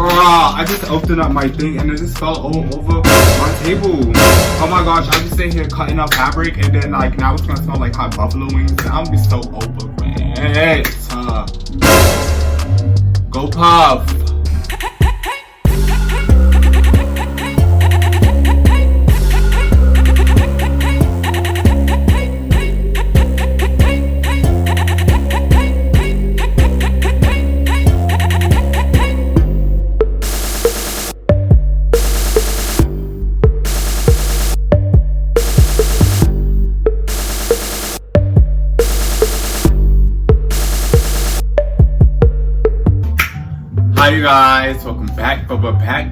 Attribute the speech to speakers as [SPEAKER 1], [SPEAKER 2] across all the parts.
[SPEAKER 1] I just opened up my thing and it just fell all over my table. Oh my gosh, I just sit here cutting up fabric and then like now it's gonna smell like hot buffalo wings. I'm gonna be so over it. Gopuff. Hi you guys, welcome back,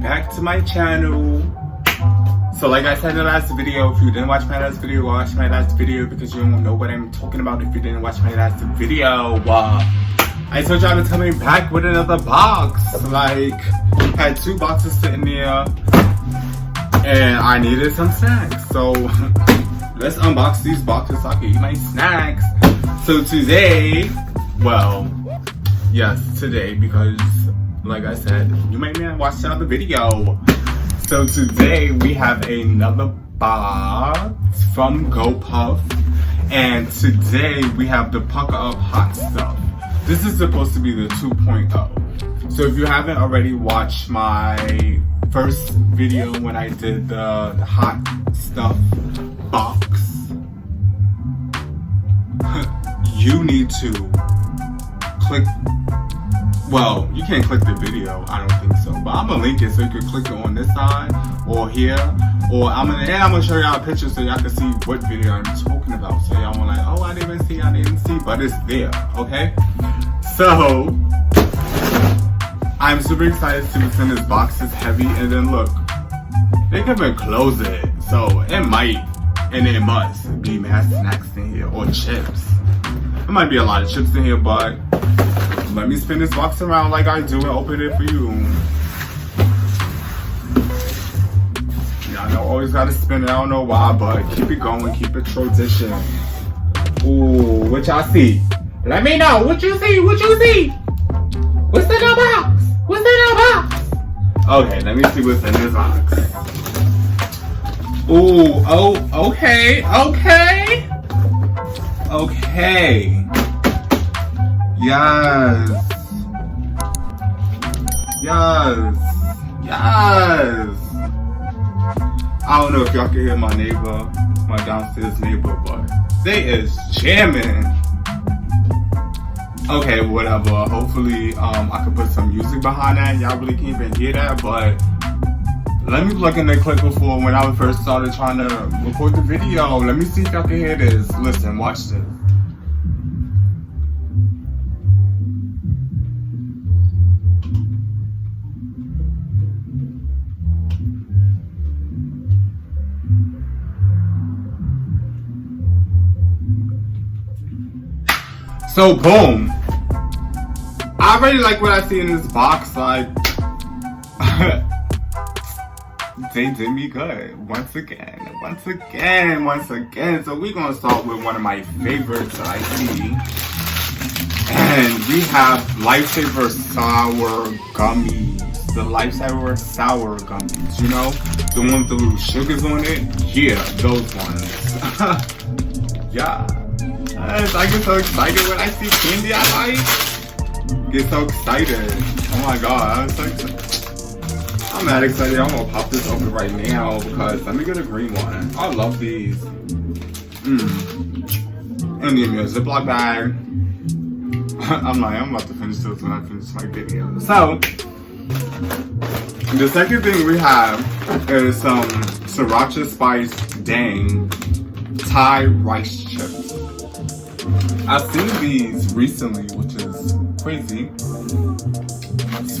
[SPEAKER 1] back to my channel. So like I said in the last video, if you didn't watch my last video, watch my last video because you don't know what I'm talking about if you didn't watch my last video. I told y'all to coming back with another box. Like, had 2 boxes sitting there and I needed some snacks. So let's unbox these boxes so I can eat my snacks. So today, well, yes, today, because like I said, you may not watch the other video. So today we have another box from Gopuff, and today we have the Pucker Up Hot Stuff. This is supposed to be the 2.0. So if you haven't already watched my first video when I did the hot stuff box, you need to click. Well, you can't click the video, I don't think so. But I'm gonna link it so you can click it on this side or here. Or I'm gonna show y'all a picture so y'all can see what video I'm talking about. So y'all won't like, oh, I didn't see, but it's there, okay? So I'm super excited to see what's in this box. It's heavy, and then look, they can even close it. So it might, and it must be mad snacks in here or chips. There might be a lot of chips in here, but let me spin this box around like I do and open it for you. Yeah, I know, always gotta spin it. I don't know why, but keep it going, keep it tradition. Ooh, what y'all see? Let me know. What you see? What you see? What's in the box? What's in the box? Okay, let me see what's in this box. Ooh, oh, okay. Yes. I don't know if y'all can hear my neighbor, my downstairs neighbor, but they is jamming. Okay, whatever. Hopefully, I can put some music behind that. Y'all really can't even hear that, but let me plug in the clip before when I first started trying to record the video. Let me see if y'all can hear this. Listen, watch this. So boom, I really like what I see in this box. Like, they did me good once again. So we're gonna start with one of my favorites that I see, and we have Lifesaver Sour Gummies. The Lifesaver Sour Gummies, you know, the ones with the little sugars on it. Yeah, those ones. Yeah. I get so excited when I see candy I like. Get so excited. Oh my god, I'm so excited. I'm mad excited. I'm gonna pop this open right now because let me get a green one. I love these. And give me a Ziploc bag. I'm about to finish this when I finish my video. So, the second thing we have is some Sriracha Spice Dang Thai rice chips. I've seen these recently, which is crazy.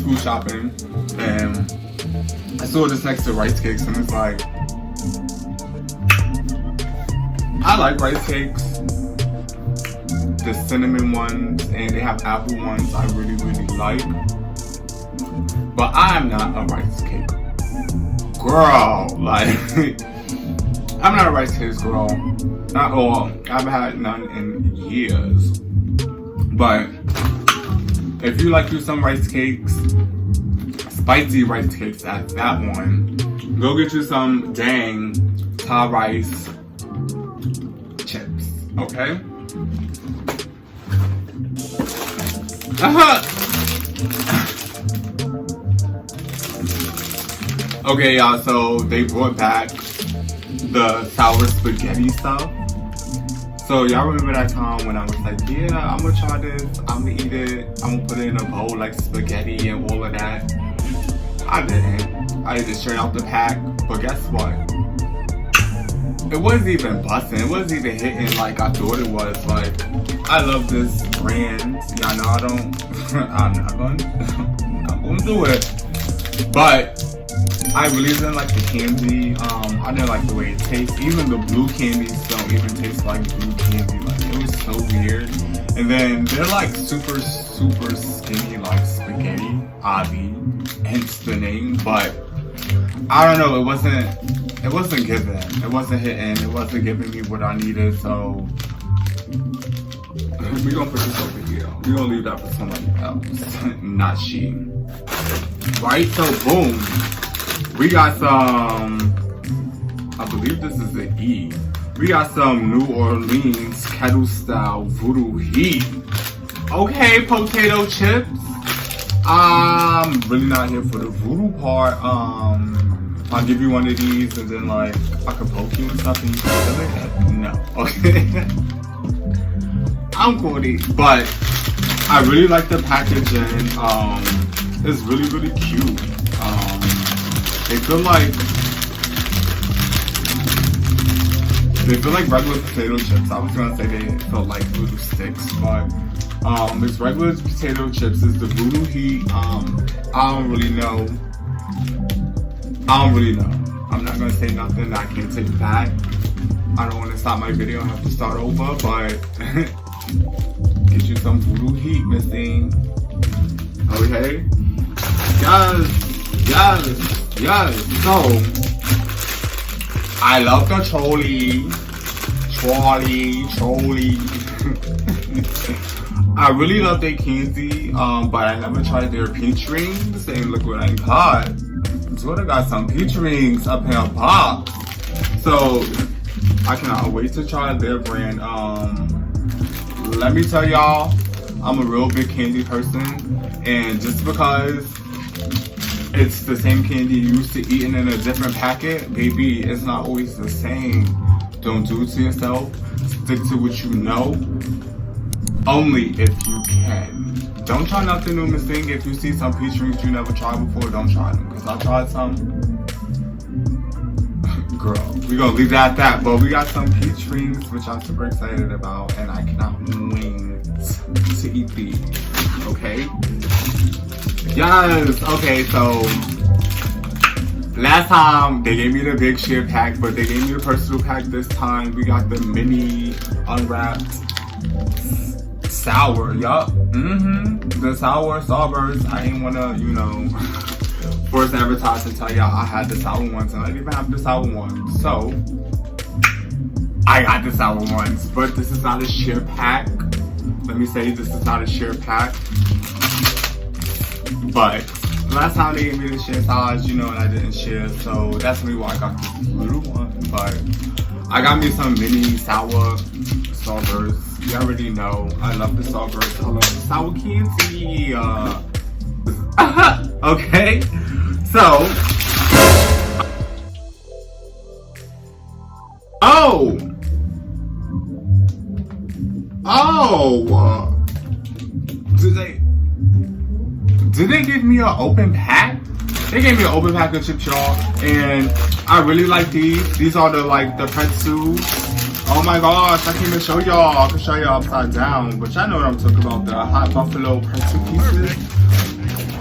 [SPEAKER 1] Food shopping, and I saw this next to rice cakes, and it's like, I like rice cakes, the cinnamon ones, and they have apple ones I really like. But I'm not a rice cake girl. Like, I'm not a rice cake girl. Not all. I've had none in years. But if you like you some rice cakes, spicy rice cakes at that one. Go get you some dang Thai rice chips, okay? Okay, y'all, so they brought back the sour spaghetti stuff. So y'all remember that time when I was like, yeah, I'm gonna try this, I'm gonna eat it, I'm gonna put it in a bowl like spaghetti and all of that. I didn't. I ate it straight out the pack, but guess what? It wasn't even busting, it wasn't even hitting like I thought it was. Like, I love this brand. Y'all know I don't, I'm not gonna do it. But I really didn't like the candy. I didn't like the way it tastes. Even the blue candies don't even taste like blue candy. Like, it was so weird. And then they're like super skinny, like spaghetti, hence the name. But I don't know. It wasn't giving. It wasn't hitting. It wasn't giving me what I needed. So we're gonna put this over here. We're gonna leave that for somebody else, not she. Right? So boom. We got some, I believe this is the E. We got some New Orleans kettle style voodoo heat. Okay, potato chips. I'm really not here for the voodoo part. I'll give you one of these and then like I can poke you and stuff and you can feel it. No, okay. I'm cool with these, but I really like the packaging. It's really cute. They feel like regular potato chips. I was gonna say they felt like voodoo sticks, but it's regular potato chips. It's the voodoo heat. I don't really know. I'm not gonna say nothing that I can't take back. I don't want to stop my video and have to start over, but get you some voodoo heat, missing. Okay. Yes. So I love the Choli. I really love their candy, but I never tried their peach rings. And look what I got. I got some peach rings up in a box. So I cannot wait to try their brand. Let me tell y'all, I'm a real big candy person, and just because it's the same candy you used to eating in a different packet, baby, it's not always the same. Don't do it to yourself. Stick to what you know. Only if you can. Don't try nothing new, missing. If you see some peach rings you never tried before, don't try them. Because I tried some. Girl, we're gonna leave that at that. But we got some peach rings, which I'm super excited about, and I cannot wait to eat these. Okay? Yes! Okay, so last time they gave me the big share pack, but they gave me the personal pack this time. We got the mini unwrapped sour, yup. The sour Starburst. I ain't wanna, force advertise and tell y'all I had the sour ones, and I didn't even have the sour ones. So I got the sour ones, but this is not a share pack. Let me say this is not a share pack. But last time they gave me the share size, and I didn't share, so that's maybe why I got this little one. But I got me some mini sour Starbursts. You already know I love the Starbursts. I love the sour candy. Okay, so did they give me an open pack? They gave me an open pack of chips, y'all, and I really like these. These are the pretzel. Oh my gosh, I can't even show y'all. I can show y'all upside down, but y'all know what I'm talking about, the hot buffalo pretzel pieces.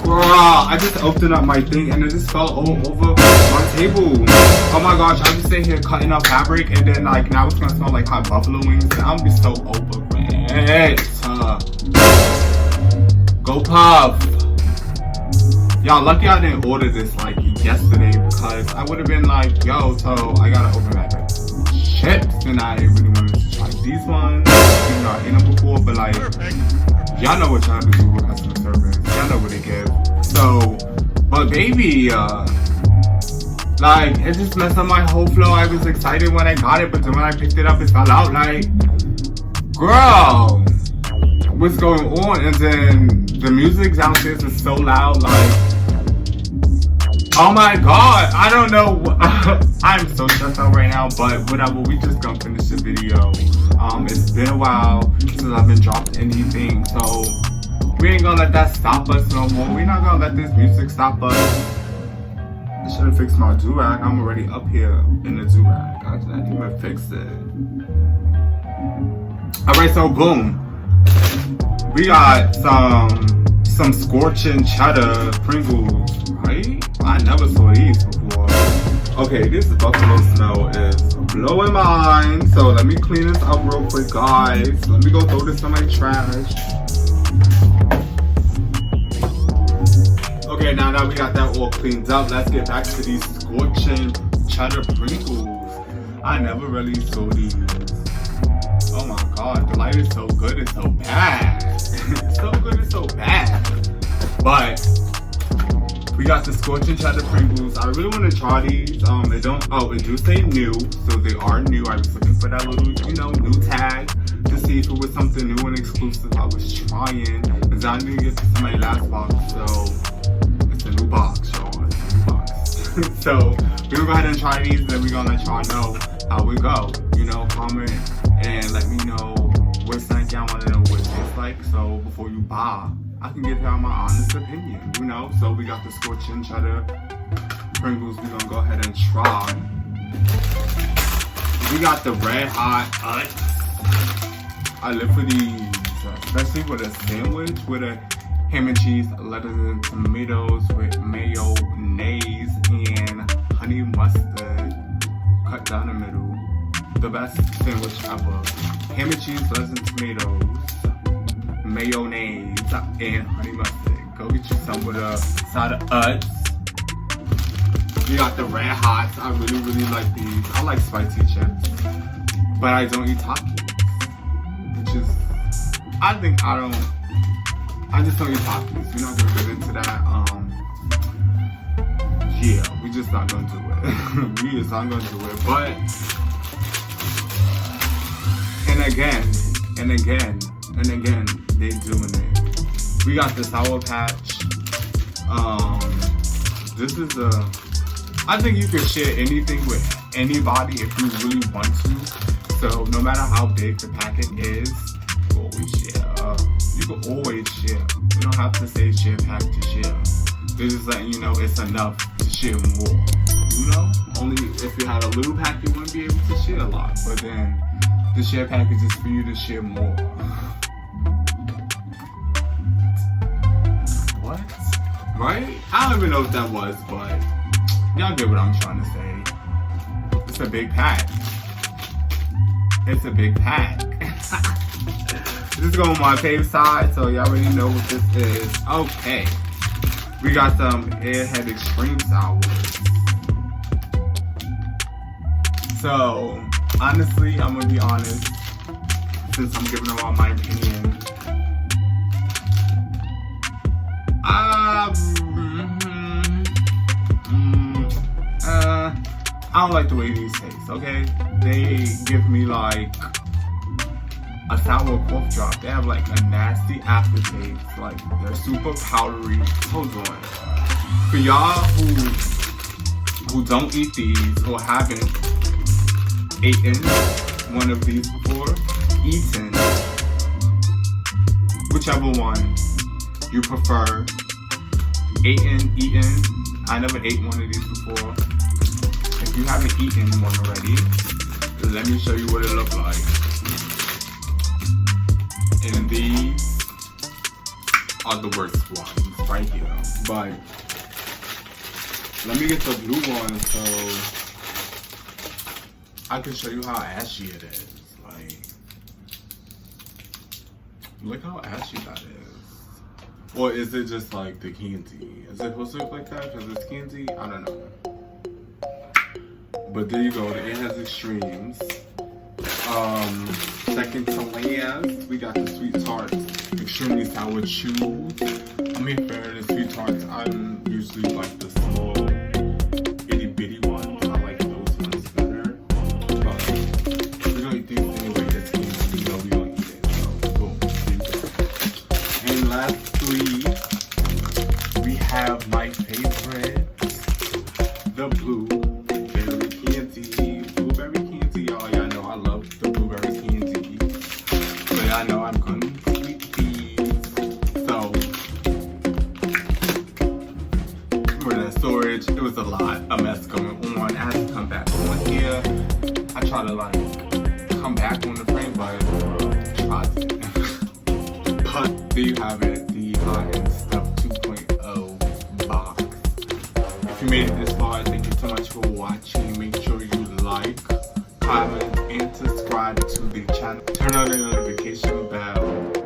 [SPEAKER 1] Girl, I just opened up my thing and it just fell all over my table. Oh my gosh, I just sit here cutting up fabric and then now it's gonna smell like hot buffalo wings and I'm gonna be so over it. Gopuff. Y'all lucky I didn't order this yesterday, because I would have been yo, so I gotta open that chips, and I really wanted to try these ones. Even though I ate them before, but y'all know what y'all do with customer service. Y'all know what they give. So, but a baby. Like, it just messed up my whole flow. I was excited when I got it, but then when I picked it up, it fell out. Like, girl, what's going on? And then the music downstairs is so loud. Like, oh my god, I don't know. I'm so stressed out right now, but whatever. We just gonna finish the video. It's been a while since I've been dropped anything, so we ain't gonna let that stop us no more. We're not gonna let this music stop us. I should have fixed my do-rag. I'm already up here in the do-rag. I didn't even fix it. Alright, so boom. We got some scorching cheddar Pringles, right? I never saw these before. Okay, this buffalo smell is blowing my mind. So let me clean this up real quick, guys. Let me go throw this in my trash. Okay, now that we got that all cleaned up, let's get back to these scorching cheddar Pringles. I never really saw these. Oh my god, the light is so good, it's so bad. It's so good, it's so bad. But we got the scorching cheddar Pringles. I really want to try these. It do say new, so they are new. I was looking for that little, new tag to see if it was something new and exclusive. I was trying, because I didn't get this in my last box, so it's a new box, y'all. It's a new box. So we're gonna go ahead and try these, and then we're gonna let y'all know how we go. Comment and let me know what snack y'all want to know what it tastes like. So before you buy, I can give y'all my honest opinion, So we got the scorching cheddar Pringles. We're gonna go ahead and try. We got the red hot Utz. I live for these, especially with a sandwich with a ham and cheese, lettuce and tomatoes with mayonnaise and honey mustard cut down the middle. The best sandwich ever. Ham and cheese, lettuce and tomatoes, mayonnaise, and honey mustard. Go get you some with a side of Utz. We got the red hots. I really, really like these. I like spicy chips, but I don't eat Takis, which is, I just don't eat Takis. We're not gonna get into that. Yeah, we just not gonna do it. We just not gonna do it, but. And again, they doing it. We got the Sour Patch. This is I think you can share anything with anybody if you really want to. So no matter how big the packet is, you always share. You can always share. You don't have to say share pack to share. They're just letting you know it's enough to share more. Only if you had a little pack, you wouldn't be able to share a lot. But then the share package is for you to share more. What? Right? I don't even know what that was, but y'all get what I'm trying to say. It's a big pack. It's a big pack. This is going on my favorite side, so y'all already know what this is. Okay. We got some Airhead Extreme Sours. So, honestly, I'm gonna be honest, since I'm giving them all my opinion. I don't like the way these taste, okay? They give me like a sour cough drop. They have like a nasty aftertaste. Like, they're super powdery. Hold on. For y'all who don't eat these or haven't eaten one of these before, whichever one you prefer, eaten, I never ate one of these before. If you haven't eaten one already, let me show you what it looks like. And these are the worst ones right here. But let me get the blue one so I can show you how ashy it is. Like, look how ashy that is. Or is it just like the candy? Is it supposed to look like that because it's candy? I don't know. But there you go, it has extremes. Second to last, we got the Sweet Tarts Extremely Sour Chews. I'm here for the Sweet Tarts. I usually like the my favorite, the blueberry candy. Blueberry candy, y'all know I love the blueberry candy. So y'all know I'm gonna eat these. So for the storage, it was a lot, a mess going on. I had to come back on here. I try to like come back on the frame, but but there you have it, the Hot and Stuff 2.0 box. If you made it this far, thank you so much for watching. Make sure you like, comment, and subscribe to the channel. Turn on the notification bell.